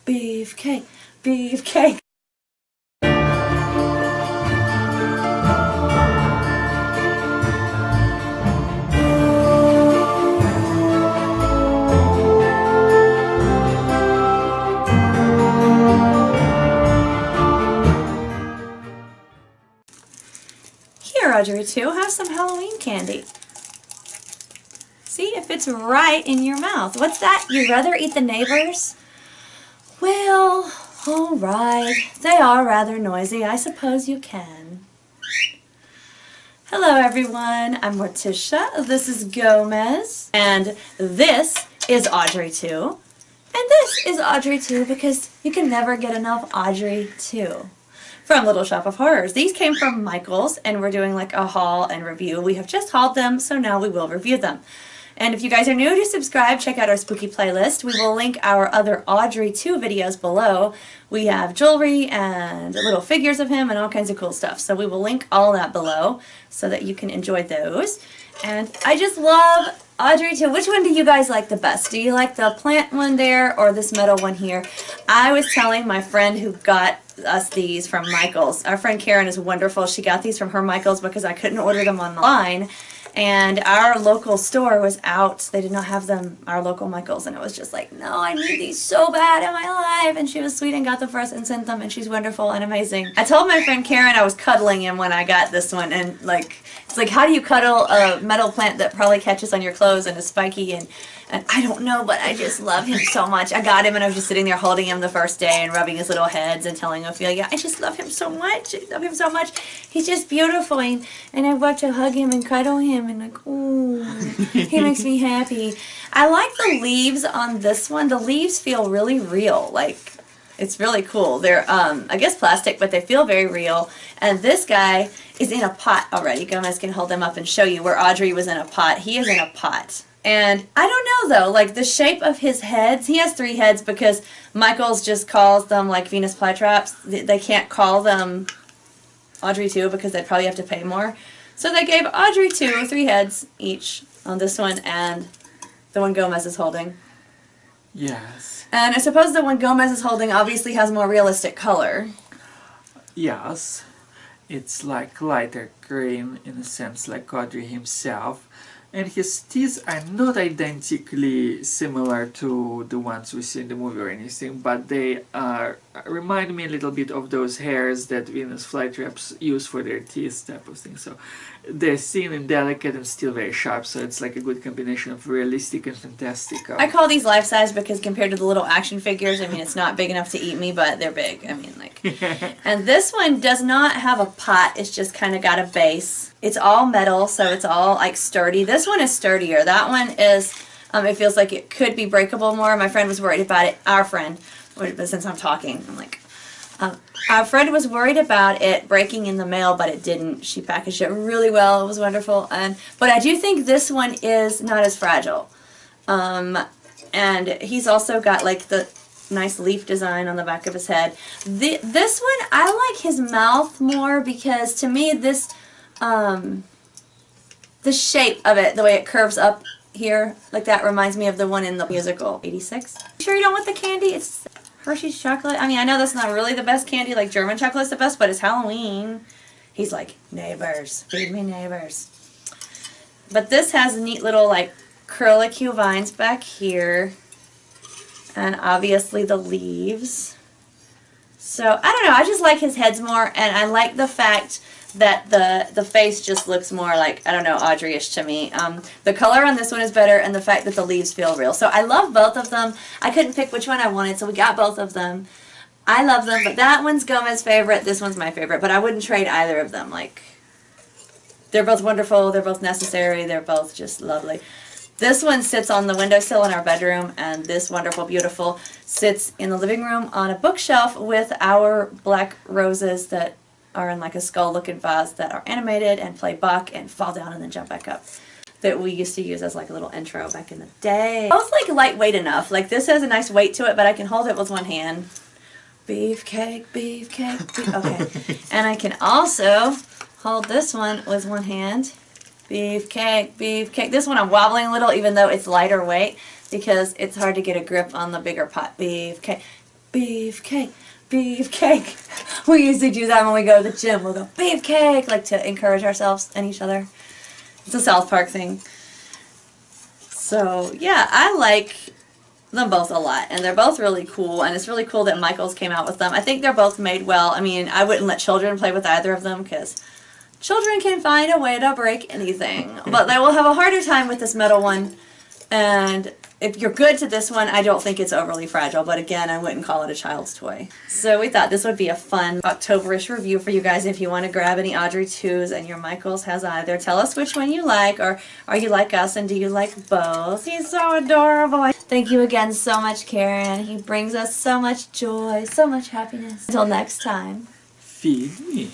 beefcake, beefcake. Here, Audrey II, have some Halloween candy. See, it fits right in your mouth. What's that? You'd rather eat the neighbors? Well, alright. They are rather noisy. I suppose you can. Hello everyone, I'm Morticia, this is Gomez, and this is Audrey II. And this is Audrey II because you can never get enough Audrey II. From Little Shop of Horrors. These came from Michael's and we're doing like a haul and review. We have just hauled them, so now we will review them. And if you guys are new to subscribe, check out our spooky playlist. We will link our other Audrey II videos below. We have jewelry and little figures of him and all kinds of cool stuff. So we will link all that below so that you can enjoy those. And I just love Audrey II. Which one do you guys like the best? Do you like the plant one there or this metal one here? I was telling my friend who got us these from Michael's. Our friend Karen is wonderful. She got these from her Michael's because I couldn't order them online. And our local store was out. They did not have them, our local Michael's, and it was just like, no, I need these so bad in my life. And she was sweet and got them for us and sent them, and she's wonderful and amazing. I told my friend Karen I was cuddling him when I got this one, and like, it's like, how do you cuddle a metal plant that probably catches on your clothes and is spiky, and I don't know, but I just love him so much. I got him and I was just sitting there holding him the first day and rubbing his little heads and telling him, yeah, I just love him so much. I love him so much. He's just beautiful, and I want to hug him and cuddle him and like, ooh, he makes me happy. I like the leaves on this one. The leaves feel really real. Like, it's really cool. They're, I guess plastic, but they feel very real. And this guy is in a pot already. Gomez can hold them up and show you where Audrey was in a pot. He is in a pot. And I don't know though, like the shape of his heads, he has 3 heads because Michael's just calls them like Venus flytraps. They can't call them Audrey II because they'd probably have to pay more. So they gave Audrey II 3 heads each on this one and the one Gomez is holding. Yes. And I suppose the one Gomez is holding obviously has more realistic color. Yes. It's like lighter green in a sense, like Audrey himself. And his teeth are not identically similar to the ones we see in the movie or anything, but they remind me a little bit of those hairs that Venus flytraps use for their teeth type of thing. So they're thin and delicate and still very sharp, so it's like a good combination of realistic and fantastic. I call these life-size because compared to the little action figures, I mean, it's not big enough to eat me, but they're big. I mean, like... And this one does not have a pot. It's just kind of got a base. It's all metal, so it's all, like, sturdy. This one is sturdier. That one is, it feels like it could be breakable more. My friend was worried about it. Our friend, but since I'm talking, I'm like... our friend was worried about it breaking in the mail, but it didn't. She packaged it really well. It was wonderful. But I do think this one is not as fragile. And he's also got like the nice leaf design on the back of his head. This one, I like his mouth more because to me this, the shape of it, the way it curves up here, like that reminds me of the one in the musical 86. You sure you don't want the candy? It's Hershey's chocolate. I mean, I know that's not really the best candy, like German chocolate's the best, but it's Halloween. He's like, neighbors, feed me neighbors. But this has neat little like curlicue vines back here. And obviously the leaves. So, I don't know, I just like his heads more, and I like the fact that the face just looks more like, I don't know, Audrey-ish to me. The color on this one is better, and the fact that the leaves feel real. So I love both of them. I couldn't pick which one I wanted, so we got both of them. I love them, but that one's Gomez's favorite, this one's my favorite, but I wouldn't trade either of them. Like, they're both wonderful, they're both necessary, they're both just lovely. This one sits on the windowsill in our bedroom, and this wonderful, beautiful sits in the living room on a bookshelf with our black roses that are in like a skull-looking vase that are animated and play buck and fall down and then jump back up. That we used to use as like a little intro back in the day. Both like lightweight enough. Like this has a nice weight to it, but I can hold it with one hand. Beefcake, beefcake, beef. Okay. And I can also hold this one with one hand. Beefcake, beefcake. This one I'm wobbling a little even though it's lighter weight because it's hard to get a grip on the bigger pot. Beefcake. beefcake, beefcake. We usually do that when we go to the gym. We'll go, beefcake, like to encourage ourselves and each other. It's a South Park thing. So, yeah, I like them both a lot, and they're both really cool, and it's really cool that Michaels came out with them. I think they're both made well. I mean, I wouldn't let children play with either of them, because children can find a way to break anything, but they will have a harder time with this metal one, and if you're good to this one, I don't think it's overly fragile, but again, I wouldn't call it a child's toy. So we thought this would be a fun October-ish review for you guys if you want to grab any Audrey IIs and your Michaels has either. Tell us which one you like, or are you like us and do you like both? He's so adorable. Thank you again so much, Karen. He brings us so much joy, so much happiness. Until next time. Feed me.